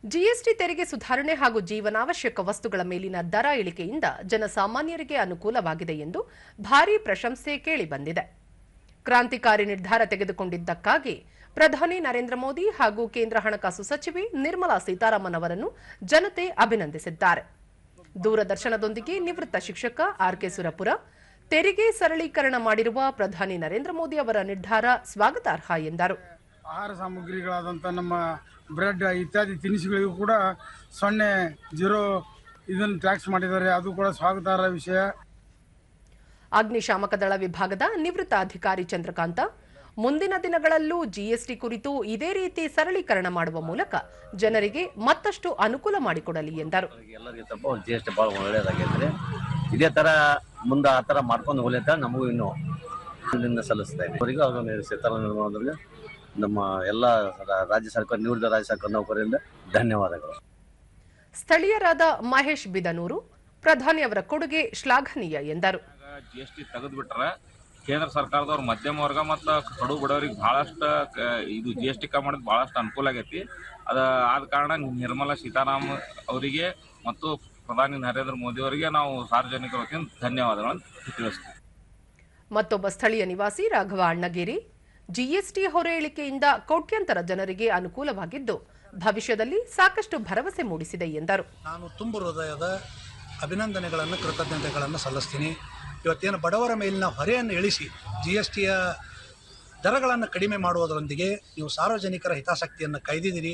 GST ತೆರಿಗೆ ಸುಧಾರಣೆ ಹಾಗೂ ಜೀವನಾವಶ್ಯಕ ವಸ್ತುಗಳ ಮೇಲಿನ ದರ ಇಳಿಕೆಯಿಂದ ಜನಸಾಮಾನ್ಯರಿಗೆ ಅನುಕೂಲವಾಗಿದೆ ಎಂದು ಭಾರೀ ಪ್ರಶಂಸೆ ಕೇಳಿಬಂದಿದೆ. ಕ್ರಾಂತಿಕಾರಿ ನಿರ್ಧಾರ ತೆಗೆದುಕೊಂಡಿದ್ದಕ್ಕಾಗಿ ಪ್ರಧಾನಿ ನರೇಂದ್ರ ಮೋದಿ ಹಾಗೂ ಕೇಂದ್ರ ಹಣಕಾಸು ಸಚಿವೆ ನಿರ್ಮಲಾ ಸೀತಾರಾಮನ್ ಅವರನ್ನು ಜನತೆ ಅಭಿನಂದಿಸಿದ್ದಾರೆ. ದೂರದರ್ಶನದೊಂದಿಗೆ ನಿವೃತ್ತ ಶಿಕ್ಷಕ ಆರ್.ಕೆ. ಸುರಪುರ ತೆರಿಗೆ ಸರಳೀಕರಣ ಮಾಡಿರುವ ಪ್ರಧಾನಿ ನರೇಂದ್ರ ಮೋದಿ ಅವರ ನಿರ್ಧಾರ ಸ್ವಾಗತಾರ್ಹ ಎಂದರು. ಆಹಾರ ಸಾಮಗ್ರಿಗಳಾದಂಥ ನಮ್ಮ ಬ್ರೆಡ್ ಇತ್ಯಾದಿ ತಿನಿಸುಗಳಿಗೂ ಕೂಡ 0 ಇದನ್ನು ಟ್ಯಾಕ್ಸ್ ಮಾಡಿದ್ದಾರೆ. ಅದು ಕೂಡ ಸ್ವಾಗತಾರ್ಹ ವಿಷಯ. ಅಗ್ನಿಶಾಮಕ ದಳ ವಿಭಾಗದ ನಿವೃತ್ತ ಅಧಿಕಾರಿ ಚಂದ್ರಕಾಂತ ಮುಂದಿನ ದಿನಗಳಲ್ಲೂ ಜಿಎಸ್ಟಿ ಕುರಿತು ಇದೇ ರೀತಿ ಸರಳೀಕರಣ ಮಾಡುವ ಮೂಲಕ ಜನರಿಗೆ ಮತ್ತಷ್ಟು ಅನುಕೂಲ ಮಾಡಿಕೊಡಲಿ ಎಂದರು. ಜಿಎಸ್ಟಿ ಬಹಳ ಒಳ್ಳೆಯದಾಗೈತ್ರಿ. ಇದೇ ತರ ಮುಂದೆ ಆ ತರ ಮಾಡ್ಕೊಂಡು ಹೋಗ್ಲಿ ಅಂತ ನಮಗೂ ಇನ್ನು ಸಲ್ಲಿಸ್ತಾ ಇದೆ. ಅವರಿಗೂ ಅವರು ಸೀತಾರಾಮನ್ ನಮ್ಮ ಎಲ್ಲ ರಾಜ್ಯ ಸರ್ಕಾರ ನಿವೃತ್ತ ರಾಜ್ಯ ಸರ್ಕಾರ ನೌಕರರಿಂದ ಧನ್ಯವಾದಗಳು. ಸ್ಥಳೀಯರಾದ ಮಹೇಶ್ ಬಿದನೂರು ಪ್ರಧಾನಿ ಅವರ ಕೊಡುಗೆ ಶ್ಲಾಘನೀಯ ಎಂದರು. ಜಿಎಸ್ಟಿ ತೆಗೆದುಬಿಟ್ರೆ ಕೇಂದ್ರ ಸರ್ಕಾರದವ್ರು ಮಧ್ಯಮ ವರ್ಗ ಮತ್ತು ಕಡು ಬಡವರಿಗೆ ಬಹಳಷ್ಟು ಇದು ಜಿಎಸ್ಟಿ ಕಮ್ಮಿ ಮಾಡೋದು ಬಹಳಷ್ಟು ಅನುಕೂಲ ಆಗೈತಿ. ಆದ ಕಾರಣ ನಿರ್ಮಲಾ ಸೀತಾರಾಮನ್ ಅವರಿಗೆ ಮತ್ತು ಪ್ರಧಾನಿ ನರೇಂದ್ರ ಮೋದಿ ಅವರಿಗೆ ನಾವು ಸಾರ್ವಜನಿಕರ ವತಿಯಿಂದ ಧನ್ಯವಾದಗಳನ್ನು ತಿಳಿಸ್ತೀವಿ. ಮತ್ತೊಬ್ಬ ಸ್ಥಳೀಯ ನಿವಾಸಿ ರಾಘವ ಅಣ್ಣಗೇರಿ ಜಿಎಸ್ಟಿ ಹೊರೆ ಇಳಿಕೆಯಿಂದ ಕೋಟ್ಯಾಂತರ ಜನರಿಗೆ ಅನುಕೂಲವಾಗಿದ್ದು ಭವಿಷ್ಯದಲ್ಲಿ ಸಾಕಷ್ಟು ಭರವಸೆ ಮೂಡಿಸಿದೆ ಎಂದರು. ನಾನು ತುಂಬು ಹೃದಯದ ಅಭಿನಂದನೆಗಳನ್ನು ಕೃತಜ್ಞತೆಗಳನ್ನು ಸಲ್ಲಿಸ್ತೀನಿ. ಇವತ್ತೇನು ಬಡವರ ಮೇಲಿನ ಹೊರೆಯನ್ನು ಇಳಿಸಿ ಜಿಎಸ್ಟಿಯ ದರಗಳನ್ನು ಕಡಿಮೆ ಮಾಡುವುದರೊಂದಿಗೆ ನೀವು ಸಾರ್ವಜನಿಕರ ಹಿತಾಸಕ್ತಿಯನ್ನು ಕಾಯ್ದಿದ್ದೀರಿ.